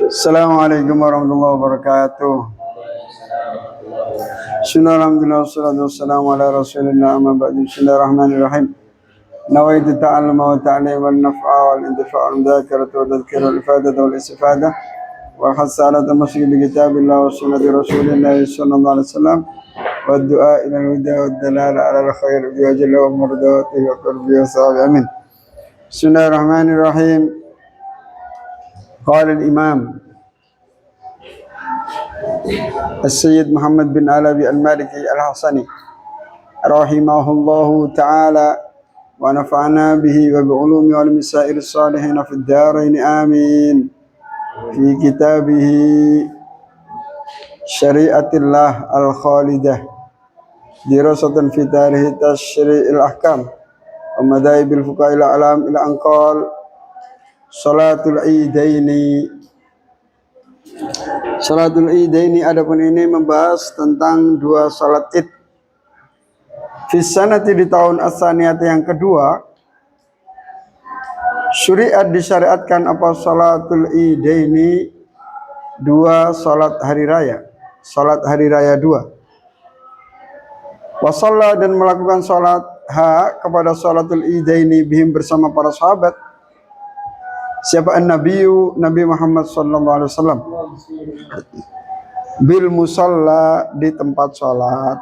Assalamualaikum warahmatullahi wabarakatuh. Bismillahirrahmanirrahim. Wassalatu wassalamu ala rasulillah amma ba'du. Bismillahirrahmanirrahim. Nawaitu ta'alluma wa ta'lim wal naf'a wal intifa' wal mudzakarata wa tadhkira wal ifadata wal istifada wa hasa ala tamassuki bi kitabillah wa sunnati rasulillah sallallahu alaihi wasallam wa du'a ila al-huda wa dalala ala al-khair bi wajhi wa mardatihi wa qurbi wa sahabi amin. Bismillahirrahmanirrahim. Qala al-imam As-Sayyid Muhammad bin Alawi Al-Maliki Al-Hasani rahimahullahu ta'ala wa nafa'ana bihi wa bi'ulumi wal misail salihin fid darain amin. Fi kitabihi Syari'atillah Al-Khalidah dirasatan fi tarikh tasyri'il ahkam wa madhahibil fuqaha ila alam ila anqal Salatul Idaini. Salatul Idaini adapun ini membahas tentang dua salat Id. Fisanati di tahun as-saniyah yang kedua, syariat disyariatkan apa Salatul Idaini, dua salat hari raya, salat hari raya dua. Wasalla dan melakukan salat kepada Salatul Idaini bihim bersama para sahabat. Siapa Nabi Muhammad sallallahu alaihi wasallam bil musalla di tempat salat.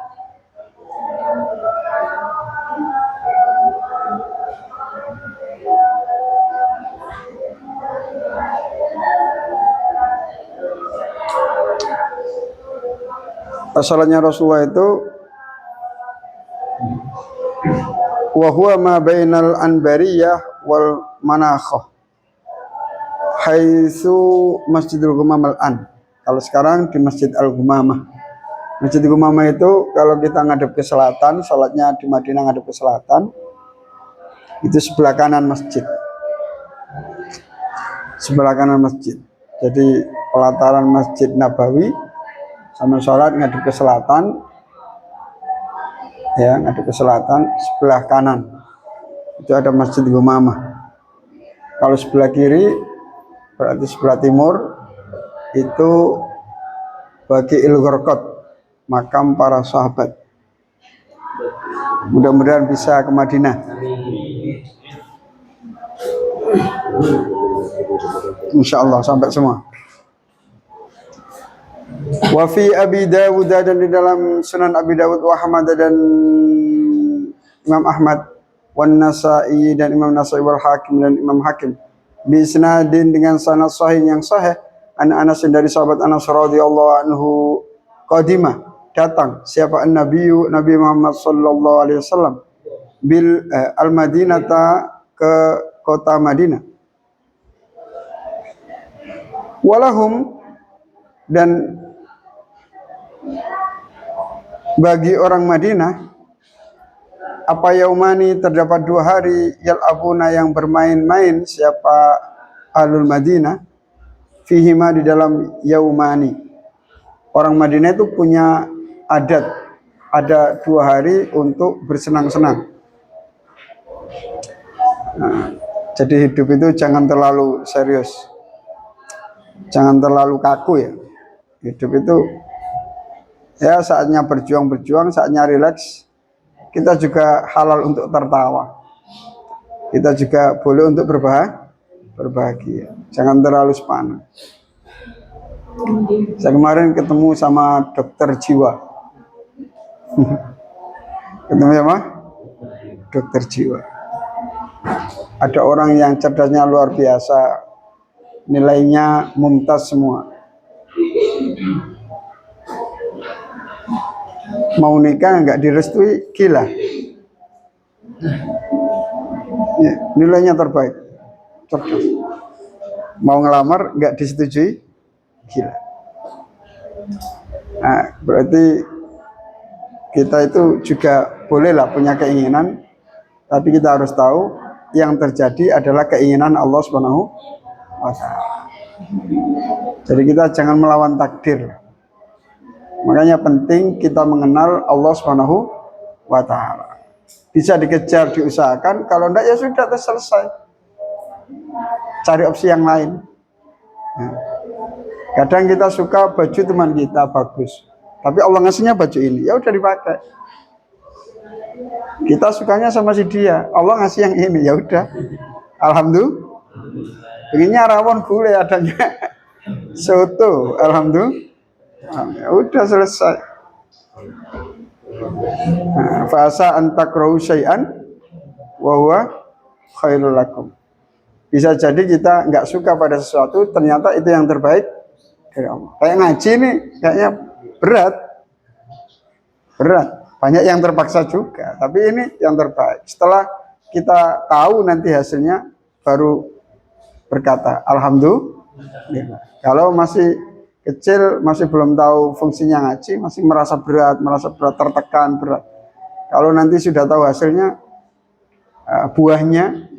Salatnya Rasulullah itu wa huwa ma bainal anbariyah wal manakhah haitsu Masjidul Gumamah al-an. Kalau sekarang di Masjid Al-Gumamah. Masjid Gumamah itu kalau kita ngadep ke selatan, salatnya di Madinah ngadep ke selatan, itu sebelah kanan masjid. Sebelah kanan masjid. Jadi pelataran Masjid Nabawi sama salat ngadep ke selatan. Ya, ngadep ke selatan, sebelah kanan. Itu ada Masjid Gumamah. Kalau sebelah kiri berarti sebelah timur itu bagi Al-Gharqad, makam para sahabat. Mudah-mudahan bisa ke Madinah. Insyaallah sampai semua. Wa fi Abi Dawud dan di dalam Sunan Abi Dawud wa Ahmad dan Imam Ahmad wan Nasa'i dan Imam Nasa'i wal Hakim dan Imam Hakim bisnadin dengan sanad sahih yang sahih Anas dari sahabat Anas radhiyallahu anhu qadimah datang siapa Nabi Muhammad sallallahu alaihi wasallam bil al-Madinata ke kota Madinah walahum dan bagi orang Madinah apa yaumani terdapat 2 hari yal'abuna yang bermain-main siapa ahlul Madinah fihima di dalam yaumani. Orang Madinah itu punya adat ada 2 hari untuk bersenang-senang. Nah, jadi hidup itu jangan terlalu serius, jangan terlalu kaku ya. Hidup itu ya saatnya berjuang, saatnya rileks. Kita juga halal untuk tertawa. Kita juga boleh untuk berbahagia. Jangan terlalu sepanang. Saya kemarin ketemu sama dokter jiwa. Ketemu sama dokter jiwa. Ada orang yang cerdasnya luar biasa. Nilainya mumtaz semua. Mau nikah nggak direstui gila ya, nilainya terbaik cerdas. Mau ngelamar nggak disetujui gila. Nah, berarti kita itu juga bolehlah punya keinginan, tapi kita harus tahu yang terjadi adalah keinginan Allah Subhanahu wa ta'ala. Jadi kita jangan melawan takdir. Makanya penting kita mengenal Allah Subhanahu wa ta'ala. Bisa dikejar, diusahakan. Kalau enggak ya sudah selesai. Cari opsi yang lain. Nah, kadang kita suka baju teman kita bagus, tapi Allah ngasihnya baju ini, ya udah dipakai. Kita sukanya sama si dia, Allah ngasih yang ini, ya udah. Alhamdulillah. Pengennya rawon gulai adanya soto, alhamdulillah. Ya udah selesai. Fasa antakrahu syai'an wa huwa khairul lakum. Bisa jadi kita nggak suka pada sesuatu, ternyata itu yang terbaik dari Allah. Kayak ngaji nih, kayaknya berat. Banyak yang terpaksa juga, tapi ini yang terbaik. Setelah kita tahu nanti hasilnya, baru berkata alhamdulillah. Kalau masih kecil, masih belum tahu fungsinya ngaji, masih merasa berat, tertekan, berat. Kalau nanti sudah tahu hasilnya, buahnya,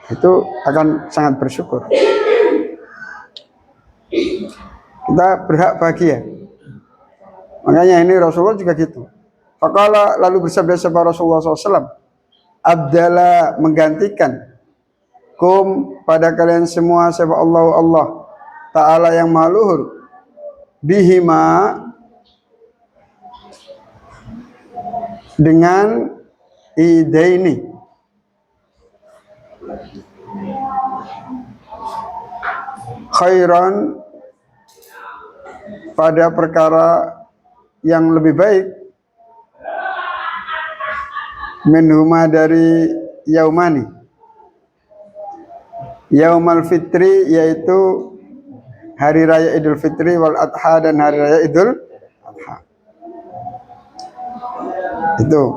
itu akan sangat bersyukur. Kita berhak bahagia. Makanya ini Rasulullah juga gitu. Faqala, lalu bersabda Rasulullah SAW, abdala, menggantikan, kum, pada kalian semua, siapa Allah Ta'ala yang maha luhur, bihima, dengan idaini, khairan, pada perkara yang lebih baik, minhuma, dari yaumani, yaumal fitri, yaitu hari raya Idul Fitri, wal adha, dan hari raya Idul Adha. Itu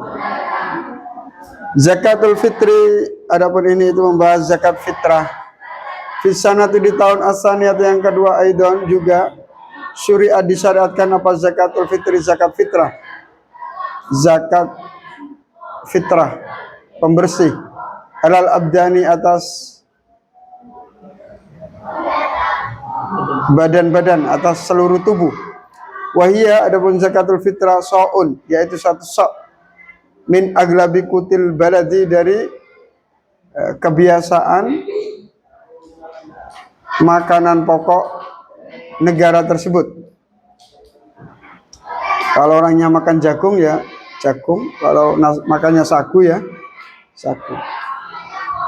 zakatul fitri. Adapun ini itu membahas zakat fitrah. Fisanatu, di tahun asaniyat yang kedua, aidon juga, syuri'at, disyariatkan apa zakatul fitri, zakat fitrah. Zakat fitrah, pembersih, alal abdani, atas badan-badan, atas seluruh tubuh. Wahia, adapun zakatul fitrah, so'un, yaitu satu so', min aglabi kutil baladi, dari kebiasaan makanan pokok negara tersebut. Kalau orangnya makan jagung, ya jagung. Kalau makannya sagu, ya sagu.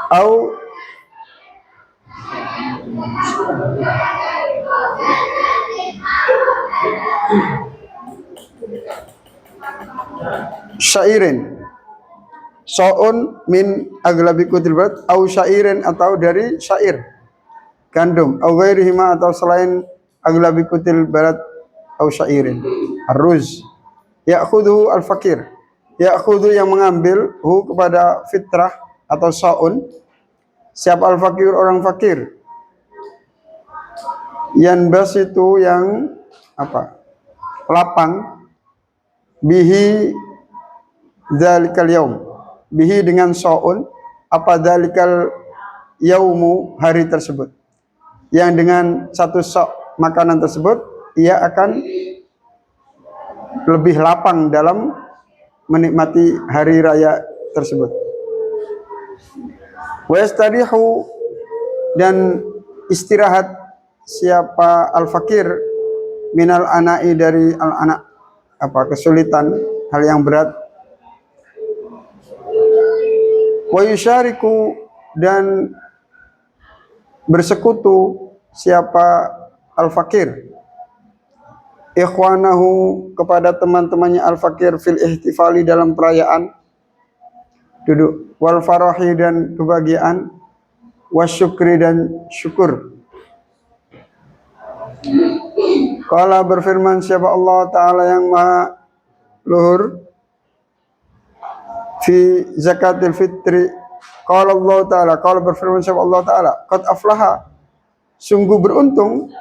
Au syairin, so'un min aglabi kutil balad, au syairin, atau dari syair, gandum, au ghairihima, atau selain aglabi kutil balad, au syairin, aruz. Ya'khudhu al-fakir, ya'khudhu, yang mengambil, hu, kepada fitrah atau so'un, siapa al-fakir, orang fakir, yanbas, itu yang apa, lapang, bihi dzalikal yaum, bihi, dengan so'un, apa dzalikal yaumu, hari tersebut, yang dengan satu sok makanan tersebut ia akan lebih lapang dalam menikmati hari raya tersebut. Wa yastarihu, dan istirahat siapa al-fakir, minal ana'i, dari al-ana', apa, kesulitan, hal yang berat. Wa yusyariku, dan bersekutu siapa al-fakir, ikhwanahu, kepada teman-temannya al-fakir, fil ihtifali, dalam perayaan, duduk, wal farahi, dan kebahagiaan, wasyukri, dan syukur. Qala, berfirman siapa Allah Ta'ala yang maha luhur, fi zakatil fitri, qala Allah Ta'ala, qala, berfirman siapa Allah Ta'ala, qad aflaha, sungguh beruntung,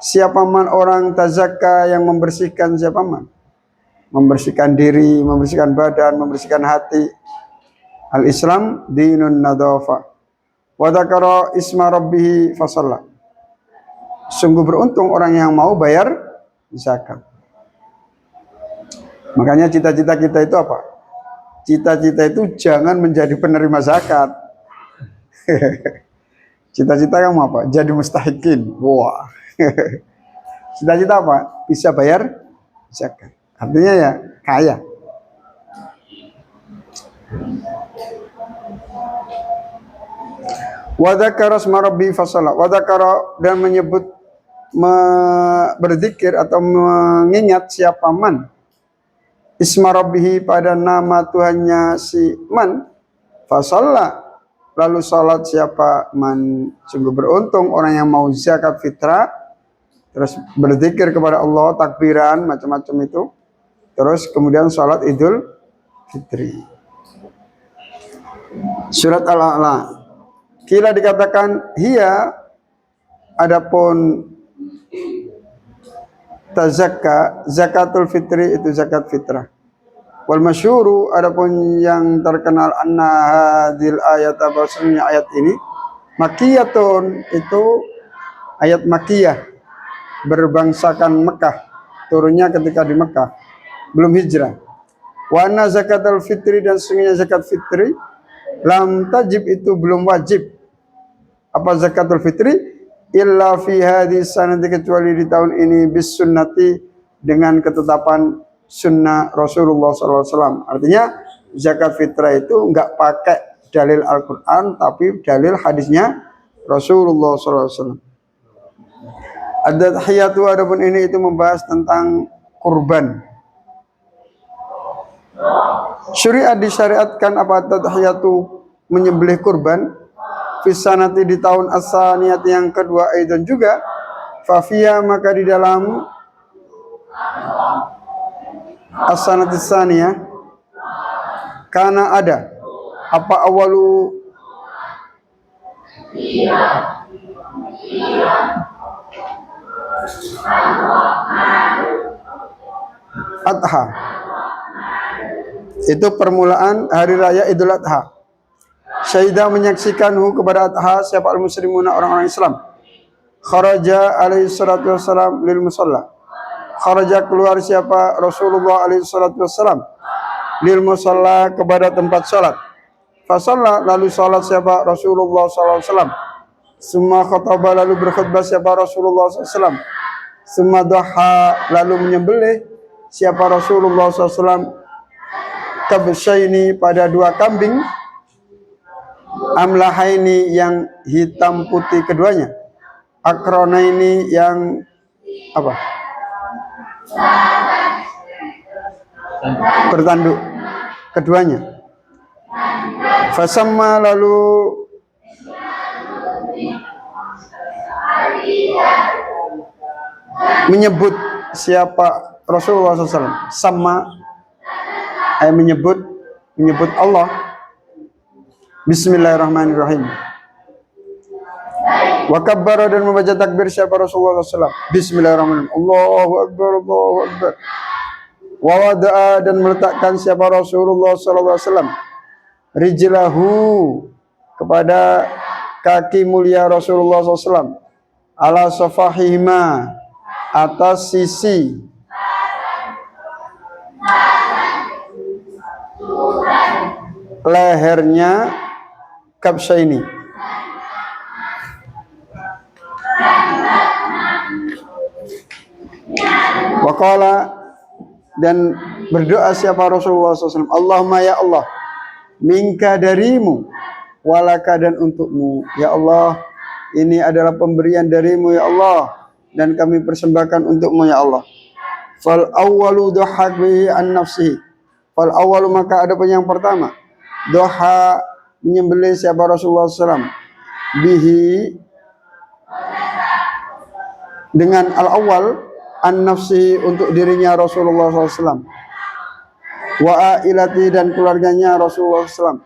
siapa man orang tazakka, yang membersihkan, siapa man, membersihkan diri, membersihkan badan, membersihkan hati. Al-Islam dinun nadhafa, wa dzakara isma rabbih fasalla, sungguh beruntung orang yang mau bayar zakat. Makanya cita-cita kita itu apa? Cita-cita itu jangan menjadi penerima zakat. Cita-cita kamu apa? Jadi mustahikin. Wah. Cita-cita apa? Bisa bayar zakat. Artinya ya kaya. Wa dzakara asma rabbi fasalla. Wa dzakara dan menyebut berzikir atau mengingat siapa man isma rabbihi pada nama Tuhannya si man fasalla lalu salat siapa man. Sungguh beruntung orang yang mau zakat fitrah terus berzikir kepada Allah, takbiran macam-macam itu, terus kemudian salat Idul Fitri. Surat Al-A'la. Kila dikatakan hiya adapun tazakka zakatul fitri itu zakat fitrah. Wal masyhuru adapun yang terkenal anna hadil ayat bahwasanya ayat ini makiyatun itu ayat makiyah berbangsakan Mekah, turunnya ketika di Mekah belum hijrah. Wa anna zakatul fitri dan sesungguhnya zakat fitri lam tajib itu belum wajib. Apa zakatul fitri? Illa fi hadis sanati kecuali di tahun ini bis sunnati dengan ketetapan sunnah Rasulullah SAW. Artinya zakat fitrah itu enggak pakai dalil Al-Quran tapi dalil hadisnya Rasulullah SAW. Ad-Dahiyatu adapun ini itu membahas tentang kurban. Syariat disyariatkan apa ad-Dahiyatu menyembelih kurban. Fisanati di tahun as-saniyati yang kedua dan juga fafia maka di dalam as-sanati saniyah karena ada apa awalu adha itu permulaan hari raya Idul Adha. Syahidah menyaksikanhu kepada adha siapa al-muslimuna orang-orang Islam. Kharaja alaihi salatu wassalam lil musalla. Kharaja keluar siapa Rasulullah alaihi salatu wassalam lil musalla kepada tempat salat. Fasalla lalu salat siapa Rasulullah sallallahu alaihi wasallam. Summa khataba lalu berkhutbah siapa Rasulullah sallallahu alaihi wasallam. Summa dhaha lalu menyembelih siapa Rasulullah sallallahu alaihi wasallam kabsyaini pada dua kambing amlahaini yang hitam putih keduanya, akronaini yang apa? Bertanduk keduanya. Fasamma lalu menyebut siapa Rasulullah SAW. Sama menyebut Allah. Bismillahirrahmanirrahim. Wa kabbara dan membaca takbir siapa Rasulullah SAW. Bismillahirrahmanirrahim. Allahu Akbar, Allahu Akbar. Wa wada'a dan meletakkan siapa Rasulullah SAW. Rijlahu kepada kaki mulia Rasulullah SAW. Ala safahihima atas sisi lehernya kabsya ini. Waqala dan berdoa siapa Rasulullah SAW. Allahumma ya Allah, minka darimu, walaka dan untukmu. Ya Allah, ini adalah pemberian darimu ya Allah, dan kami persembahkan untukmu ya Allah. Fal awwalu dhahak bihi an nafsihi. Fal awwalu maka ada yang pertama. Doha menyembelih siapa Rasulullah SAW bihi dengan al-awwal an nafsi untuk dirinya Rasulullah SAW wa ailati dan keluarganya Rasulullah SAW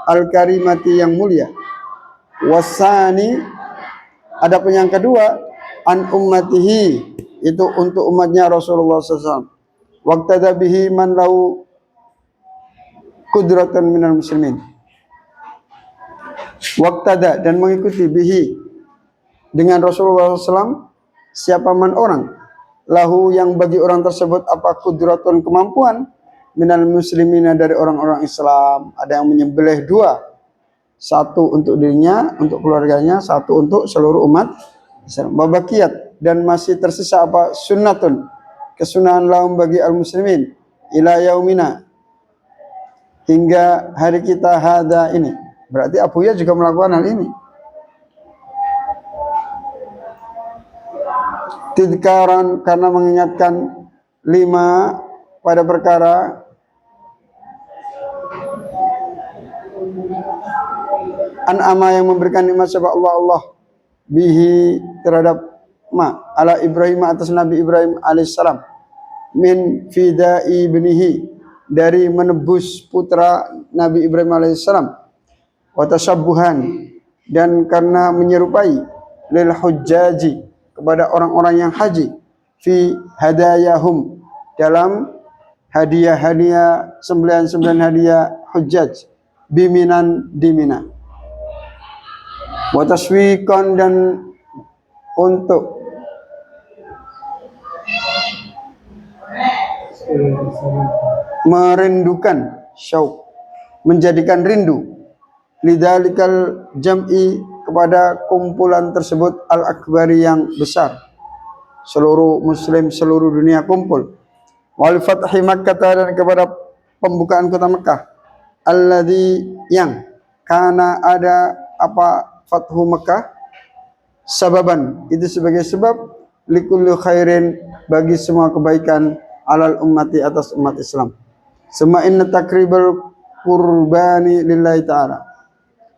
al-karimati yang mulia. Wasani adapun yang kedua an ummatihi itu untuk umatnya Rasulullah SAW. Waqtada bihi man lahu kudratan minal muslimin. Waqtada dan mengikuti bihi dengan Rasulullah SAW siapa man orang lahu yang bagi orang tersebut apa kudratun kemampuan minal muslimina dari orang-orang Islam. Ada yang menyembelih dua, satu untuk dirinya, untuk keluarganya, satu untuk seluruh umat Islam. Babakiyat, dan masih tersisa apa? Sunnatun, kesunahan lahum bagi al-muslimin ila yaumina, hingga hari kita hada ini. Berarti Abuya juga melakukan hal ini. Tidkaran, karena mengingatkan lima pada perkara an'ama yang memberikan nikmat siapa Allah bihi terhadap ala Ibrahim, atas Nabi Ibrahim alaihissalam, min fidai ibnihi, dari menebus putra Nabi Ibrahim alaihissalam, wa tashabbuhan, dan karena menyerupai lil hujjaji, kepada orang-orang yang haji, fi hadayahum, dalam hadiah-hadiah, sembilan hadiah hujjaj, biminan di Mina, wa taswiqan, dan untuk merindukan, syauq, menjadikan rindu, lidzalikal jam'i, kepada kumpulan tersebut, al-akbari, yang besar, seluruh muslim seluruh dunia kumpul, wal fathi Makkah, dan kepada pembukaan kota Mekah, alladzi, yang karena ada apa fathu Mekah, sababan, itu sebagai sebab, likulli khairin, bagi semua kebaikan, alal ummati, atas umat Islam. Summa inna takribal qurbani lillahi ta'ala,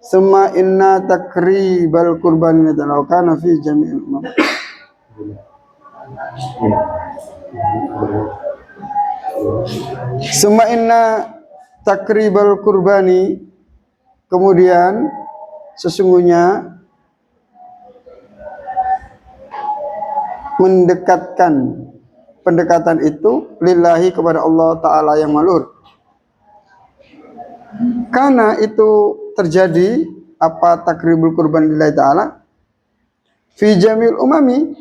summa inna takribal qurbani lillahi ta'ala, kana fi jami'il umam. Summa inna takribal qurbani, kemudian sesungguhnya mendekatkan, pendekatan itu lillahi, kepada Allah Ta'ala yang malur. Karena itu terjadi apa takribul kurban lillahi ta'ala fi jamil umami,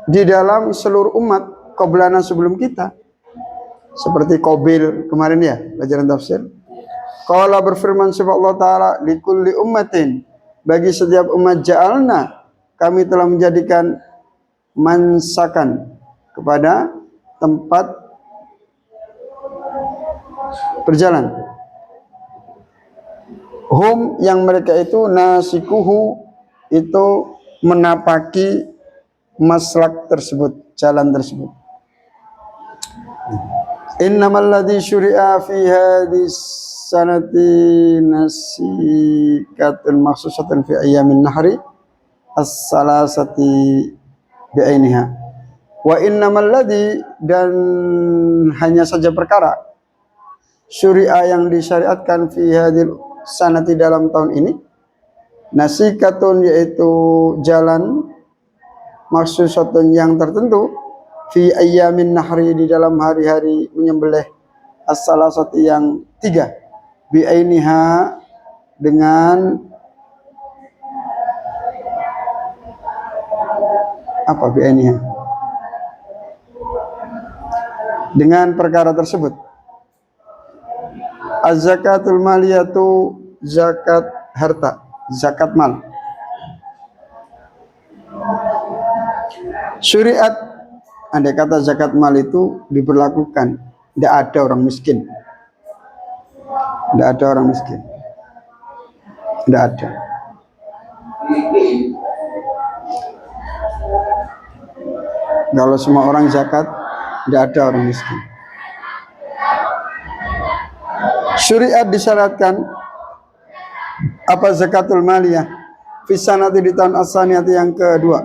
di dalam seluruh umat qoblana, sebelum kita, seperti Qabil kemarin ya, pelajaran tafsir. Qala, berfirman sifat Allah Ta'ala, likulli ummatin, bagi setiap umat, ja'alna, kami telah menjadikan, mansakan, kepada tempat berjalan, hum, yang mereka itu, nasikuhu, itu menapaki maslak tersebut, jalan tersebut. Innamal ladzi syuri'a fi hadis sanati nasikatun maksusatun fi ayyamin nahri as-salasati bi'ainiha. Wa innamal ladzi, dan hanya saja perkara, syuri'a, yang disyariatkan, fi hadil sanati, dalam tahun ini, nasikatun, yaitu jalan, maksusatun, yang tertentu, fi ayyamin nahri, di dalam hari-hari menyembelih, as-salasati, yang tiga, bi'ainiha, dengan apa bi'ainiha, dengan perkara tersebut. Az-zakatul maliyatu, zakat harta, zakat mal. Syariat, andai kata zakat mal itu diberlakukan, tidak ada orang miskin. Tidak ada orang miskin. Tidak ada. Kalau semua orang zakat, tidak ada orang miskin. Syariat disyaratkan apa zakatul maliyah fi sanati, di tahun as-saniyati, yang kedua.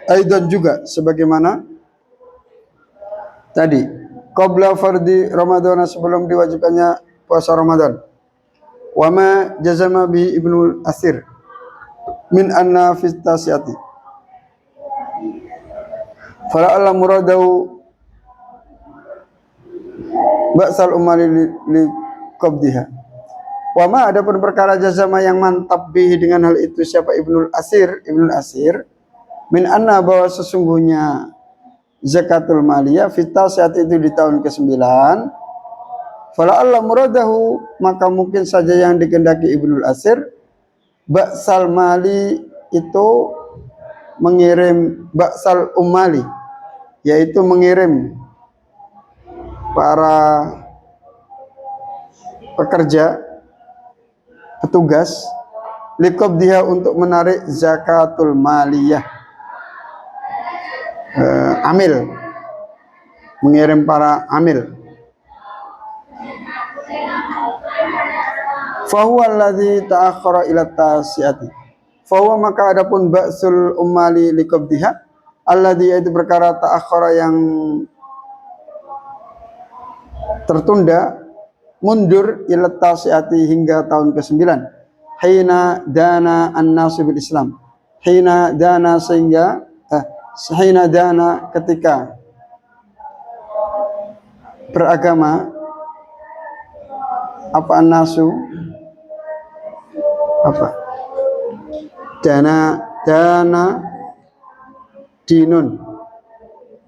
Aidan, juga sebagaimana tadi, qabla fardi Ramadan, sebelum diwajibkannya puasa Ramadan. Wa ma jazama bi Ibnu Asir min anna fi tasiyati fala muradahu ba'sal umali li qabdiha. Wa ma, adapun perkara jazama, yang mantap bihi, dengan hal itu, siapa Ibnu Asir min anna, bahwa sesungguhnya zakatul maliyah fitas, saat itu di tahun ke-9, Fala Allah muradahu, maka mungkin saja yang dikehendaki Ibnul Asir ba'sal mali itu mengirim ba'sal umali, yaitu mengirim para pekerja, petugas liqabdiha untuk menarik zakatul maliyah, amil, mengirim para amil. Fahuwa alladzi ta'akhkhara ila tasiati, fahuwa maka adapun ba'sul ummali liqabdiha alladzi, yaitu perkara ta'akhkhara yang tertunda, mundur, ila tasiati hingga tahun ke-9, hina dana an-nasu bil Islam, hina dana sehingga hina dana ketika beragama, apa an-nasu, apa dana dinun,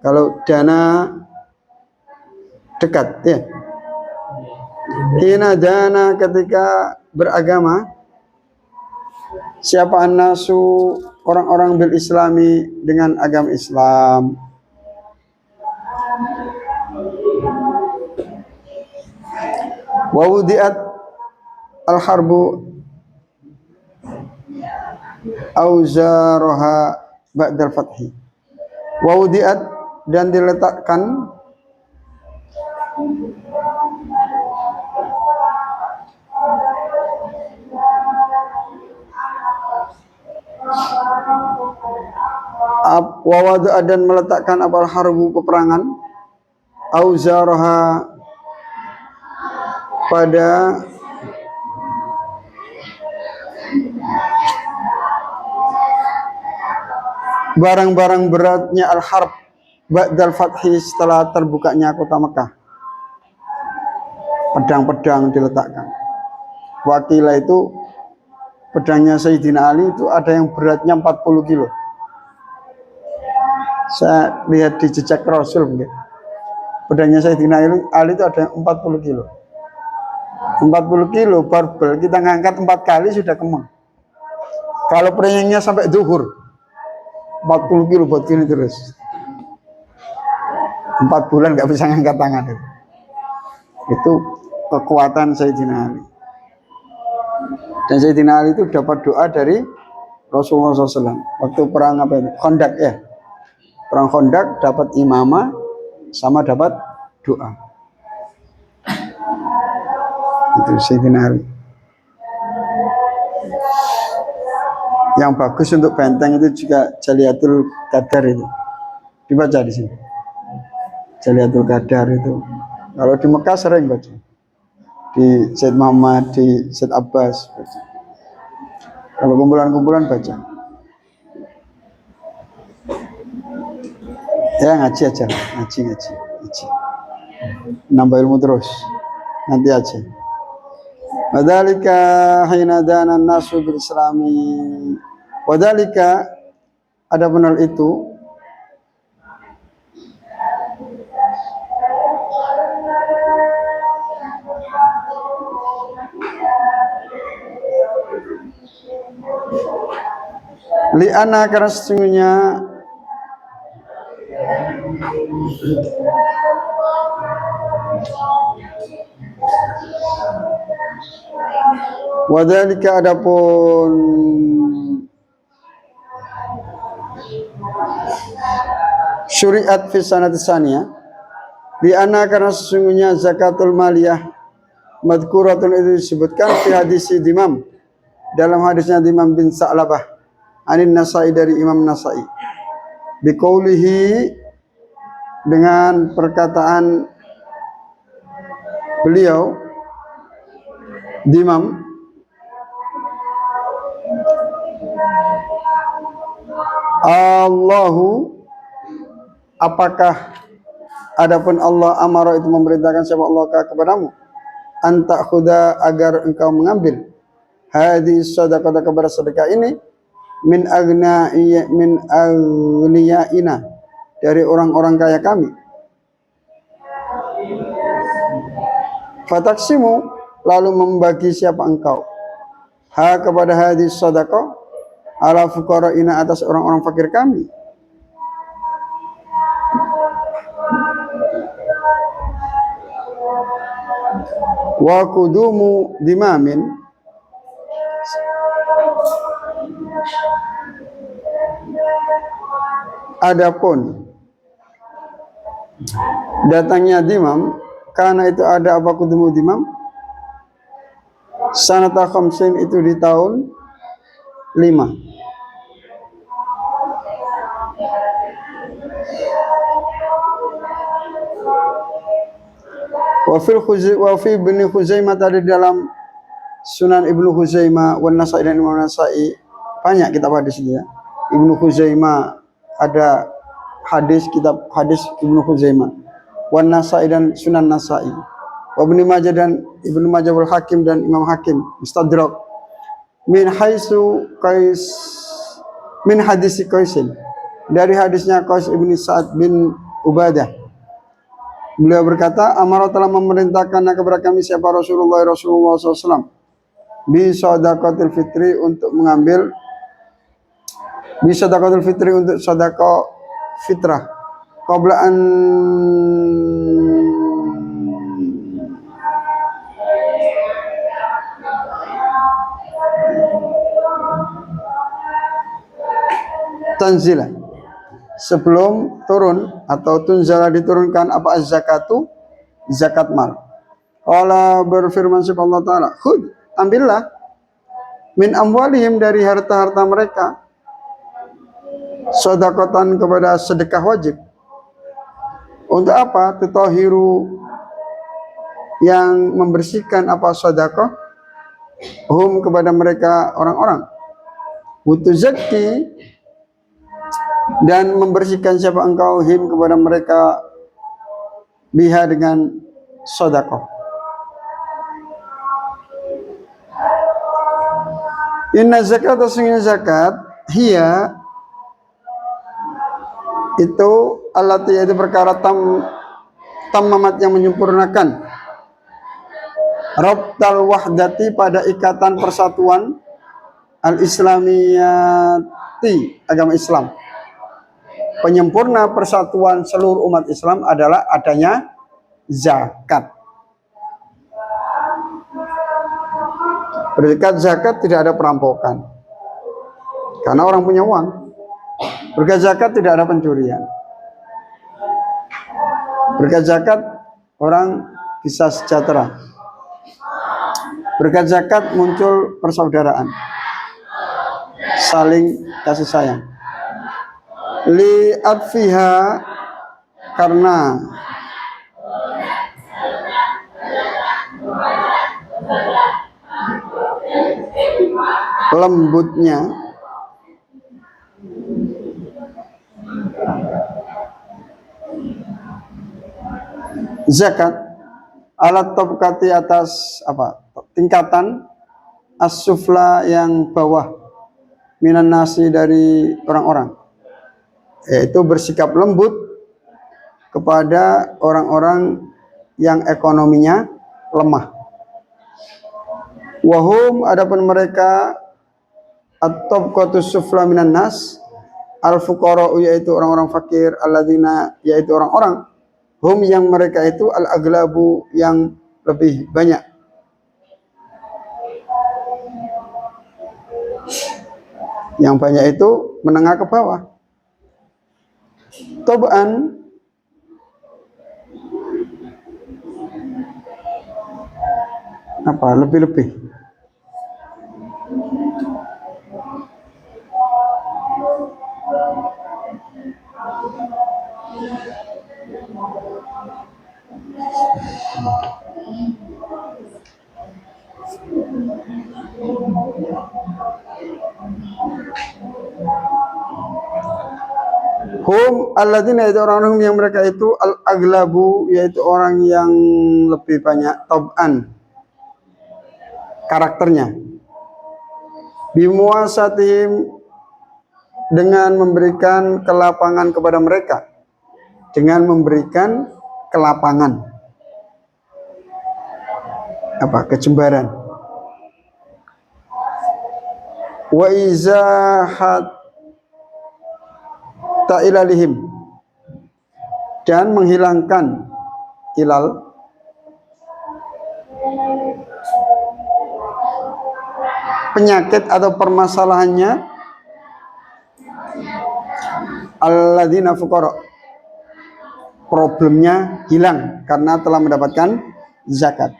kalau dana dekat ya. Hina dana ketika beragama, siapa an-nasu, orang-orang bil islami, dengan agama Islam. Wa wudi'at al-harbu auzaraha ba'dal fathi. Wa wudi'at, dan diletakkan wa wada'a, dan meletakkan apa harbu, peperangan, auzaraha, pada barang-barang beratnya al-harb ba'dal fathi, setelah terbukanya kota Mekah. Pedang-pedang diletakkan. Wakilah itu pedangnya Sayyidina Ali itu ada yang beratnya 40 kilo. Saya lihat di jejak Rasul, pedangnya Sayyidina Ali itu ada yang 40 kilo. 40 kilo barbel kita ngangkat 4 kali sudah kemeng. Kalau peringnya sampai zuhur, 40 kilo buat gini terus. 4 bulan nggak bisa ngangkat tangan itu. Itu kekuatan Sayyidina Ali. Dan Sayyidina Ali itu dapat doa dari Rasulullah SAW waktu perang apa itu? Khandaq ya. Perang Khandaq dapat imamah sama dapat doa. Itu Sayyidina Ali. Yang bagus untuk benteng itu juga Jaliatul Qadar itu. Dibaca di sini. Jaliatul Qadar itu. Kalau di Mekah sering baca. Di Said Muhammad, di Said Abbas baca. Kalau kumpulan-kumpulan baca. Ya ngaji aja, ngaji. Nambah ilmu terus. Nanti aja. Wadzalika hina dana an-nasu bil islami. Wadzalika, ada benar itu, li'ana, karena sesungguhnya wadzalika, adapun syuriat fi sanati saniyah, li'ana, karena sesungguhnya zakatul maliyah madkuratun, itu disebutkan fi hadis Dimam, dalam hadisnya Dimam bin Sa'labah anin Nasai, dari Imam Nasai, biqaulihi, dengan perkataan beliau Dimam, Allahu, apakah adapun Allah, amara, itu memerintahkan siapa Allah kepadamu, anta khuda, agar engkau mengambil, hadis sedekah, kepada sedekah ini, min agniyaina, dari orang-orang kaya kami, fataksimu, lalu membagi siapa engkau kepada hadis sedekah ala fuqara'ina, atas orang-orang fakir kami. Wa kudumu dimamin, adapun datangnya dimam, karena itu ada apa kudumu dimam, sanata khamsin, itu di tahun 5. Wa fi ibni Khuzaimah, tadi dalam Sunan Ibnu Khuzaimah, wan Nasai dan Imam Nasai, banyak kitab hadis dia. Ibnu Khuzaimah ada hadis, kitab hadis Ibnu Khuzaimah, wan Nasai dan Sunan Nasai, wa Ibnu Majah dan Ibnu Majah, wal Hakim dan Imam Hakim Mustadrak, min hadisi Qaisin, dari hadisnya Qais ibni Sa'ad bin Ubadah. Beliau berkata, Amara telah memerintahkan kepada kami siapa Rasulullah SAW bi shadaqatil fitri, untuk mengambil bi shadaqatil fitri, untuk sedekah fitrah, qabla an tanzila, sebelum turun atau tunzala, diturunkan apa az-zakatu, zakat mal. Allah berfirman subhanahu wa ta'ala, khud, ambillah, min amwalihim, dari harta-harta mereka, sedekatan, kepada sedekah wajib. Untuk apa? Tutahiru, yang membersihkan apa sedekah, hum, kepada mereka orang-orang, wutuzakki, dan membersihkan siapa engkau, him, kepada mereka, biha, dengan sedekah. Inna zakat, sesungguhnya zakat, hiya, itu allati, yaitu perkara tamamat, yang menyempurnakan, rabtal wahdati, pada ikatan persatuan, al-islamiyati, agama Islam. Penyempurna persatuan seluruh umat Islam adalah adanya zakat. Berkat zakat tidak ada perampokan, karena orang punya uang. Berkat zakat tidak ada pencurian. Berkat zakat orang bisa sejahtera. Berkat zakat muncul persaudaraan, saling kasih sayang. Li adfiha, karena lembutnya zakat, alat tabqati, atas apa, tingkatan, as-sufla, yang bawah, minan nasi, dari orang-orang, yaitu bersikap lembut kepada orang-orang yang ekonominya lemah. Wahum, adapun mereka, at-tabqatus sufla minan nas, al-fuqara, yaitu orang-orang fakir, alladzina, yaitu orang-orang, hum, yang mereka itu, al-aglabu, yang lebih banyak. Yang banyak itu menengah ke bawah. Tobaan, apa, lebih-lebih. Hum alladzina, itu orang-orang yang mereka itu, al-aglabu, yaitu orang yang lebih banyak, tab'an, karakternya, bimuasatihim, dengan memberikan kelapangan kepada mereka, dengan memberikan kelapangan. kecembaran. Wa izahat ta'ilalihim, dan menghilangkan ilal, penyakit atau permasalahannya, alladzina fuqara, problemnya hilang karena telah mendapatkan zakat.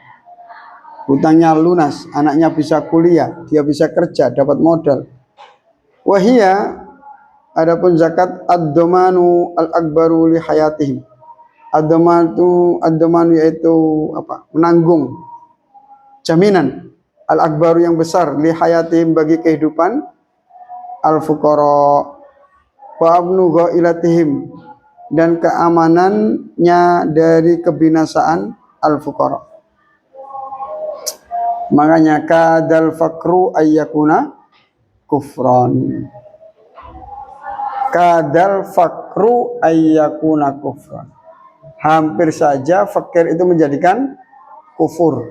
Hutangnya lunas, anaknya bisa kuliah, dia bisa kerja, dapat modal. Wahia, adapun zakat ad-domanu al-akbaru li hayatihim. Ad-domanu yaitu menanggung jaminan al-akbaru yang besar li hayatihim bagi kehidupan al-fuqara wa abnu ghailatihim, dan keamanannya dari kebinasaan al-fuqara. Makanya kadal fakru ayyakuna kufran. Kadal fakru ayyakuna kufran. Hampir saja fakir itu menjadikan kufur.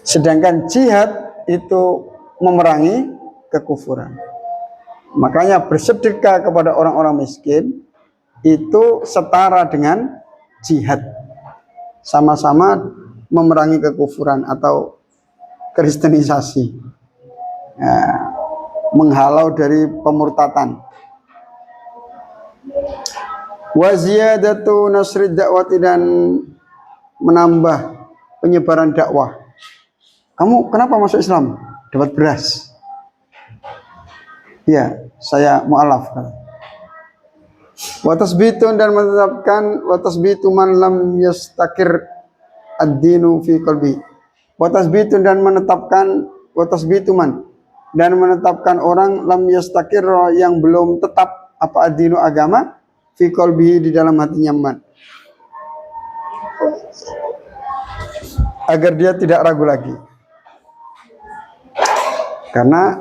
Sedangkan jihad itu memerangi kekufuran. Makanya bersedekah kepada orang-orang miskin itu setara dengan jihad. Sama-sama memerangi kekufuran atau kristenisasi, menghalau dari pemurtatan. Wa ziyadatu nasrid dakwati, dan menambah penyebaran dakwah. Kamu kenapa masuk Islam? Dapat beras. Ya, saya mu'alaf. Wa tasbitun, dan menetapkan, wa tasbitu man lam yastakir ad-dinu fi qalbi. Wa tasbitun, dan menetapkan, wa tasbitu man, dan menetapkan orang lam yastakir, yang belum tetap ad-dinu agama, fi qalbihi, di dalam hatinya man, agar dia tidak ragu lagi. Karena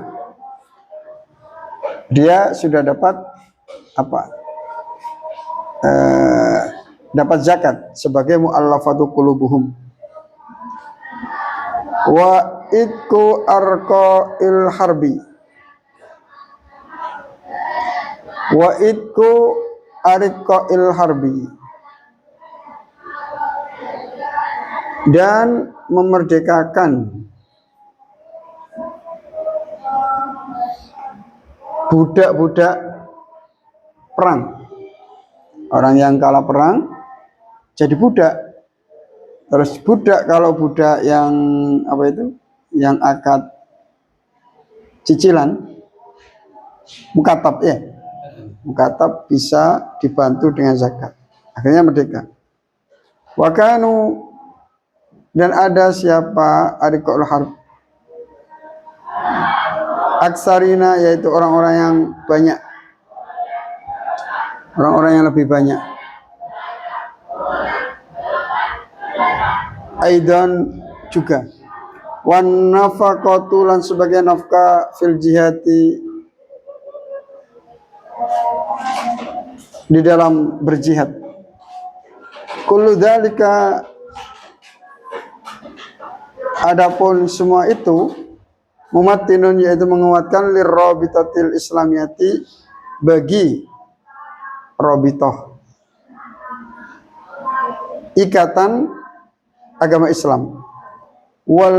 dia sudah dapat dapat zakat sebagai mu'allafatu qulubuhum. Wa idku arqa'il harbi, wa idku arqa'il harbi, dan memerdekakan budak-budak perang. Orang yang kalah perang jadi budak. Terus budak, kalau budak yang yang akad cicilan, mukatab ya, mukatab bisa dibantu dengan zakat, akhirnya merdeka. Wakanu, dan ada siapa ariqul harb, aksarina, yaitu orang-orang yang banyak, orang-orang yang lebih banyak. Aidan juga. Wan nafaqatu, lan sebagai nafkah fil jihati, di dalam berjihad. Kullu dzalika, adapun semua itu, mumattinun, yaitu menguatkan lirrabitatil islamiyati, bagi rabithah, ikatan agama Islam, wal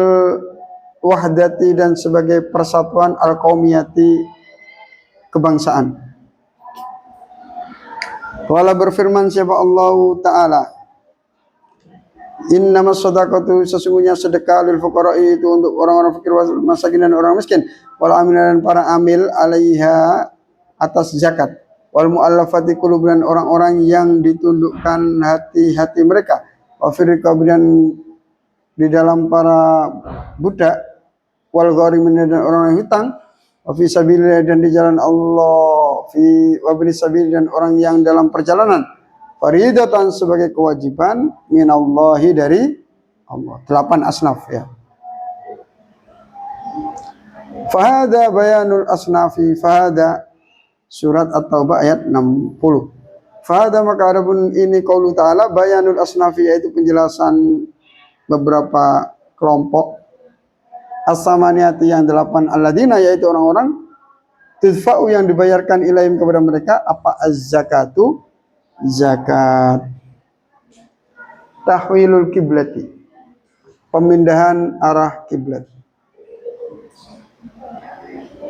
wahdati, dan sebagai persatuan al-qaumiyati, kebangsaan. Wala, berfirman siapa Allah Ta'ala, innamas shadaqatu, sesungguhnya sedekah, lil fuqara'i, itu untuk orang-orang fakir, wal masakin, dan orang miskin, wal amilin, dan para amil, alaiha, atas zakat, wal mu'allafati qulub, dan orang-orang yang ditundukkan hati-hati mereka, wa firqab, dan di dalam para budak, wal gharimin, dan orang yang hutang, wa fi sabilillah, dan di jalan Allah, wa bin sabil, dan orang yang dalam perjalanan, faridatan, sebagai kewajiban, minallahi, dari Allah. 8 asnaf ya. Fahada bayanul asnafi, fahada surat At-Taubah ayat 60. Fahada maka adapun ini qaulu ta'ala bayanul asnafi, yaitu penjelasan beberapa kelompok as-samaniyati yang 8 alladzina, yaitu orang-orang tudfa'u yang dibayarkan ilaihim kepada mereka apa az-zakatu, zakat. Tahwilul kiblati, pemindahan arah kiblat.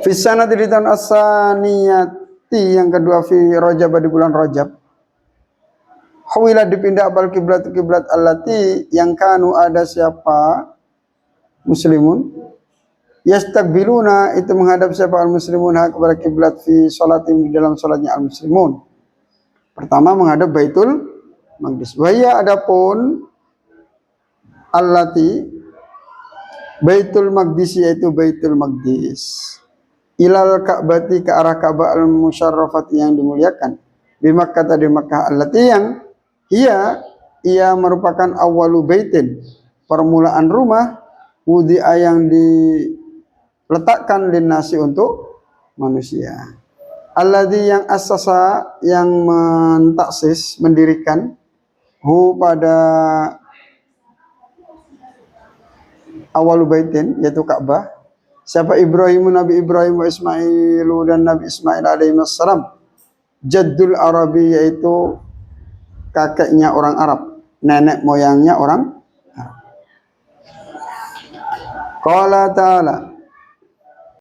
Fi sanati di tahun as-saniyati yang kedua fi Rajab di bulan Rajab. Huwilah dipindah apal kiblat allati yang kanu ada siapa muslimun yastaqbiluna itu menghadap siapa al muslimun kepada kiblat fi sholatim di dalam salatnya al muslimun. Pertama menghadap Baitul Maqdis. Wahya adapun allati Baitul Maqdis, yaitu Baitul Maqdis ilal Ka'bati ke arah Ka'bah al musyarrafati yang dimuliakan di Makkah di Makkah allati yang ia merupakan awalu baitin, permulaan rumah wudi'a yang diletakkan linnasi untuk manusia. Alladzi yang asasa yang mentaksis mendirikan hu pada awalu baitin yaitu Ka'bah. Siapa? Ibrahim, Nabi Ibrahim wa Ismailu dan Nabi Ismail alaihi wassalam. Jaddul Arabi, yaitu kakeknya orang Arab, nenek moyangnya orang Arab. Qala ta'ala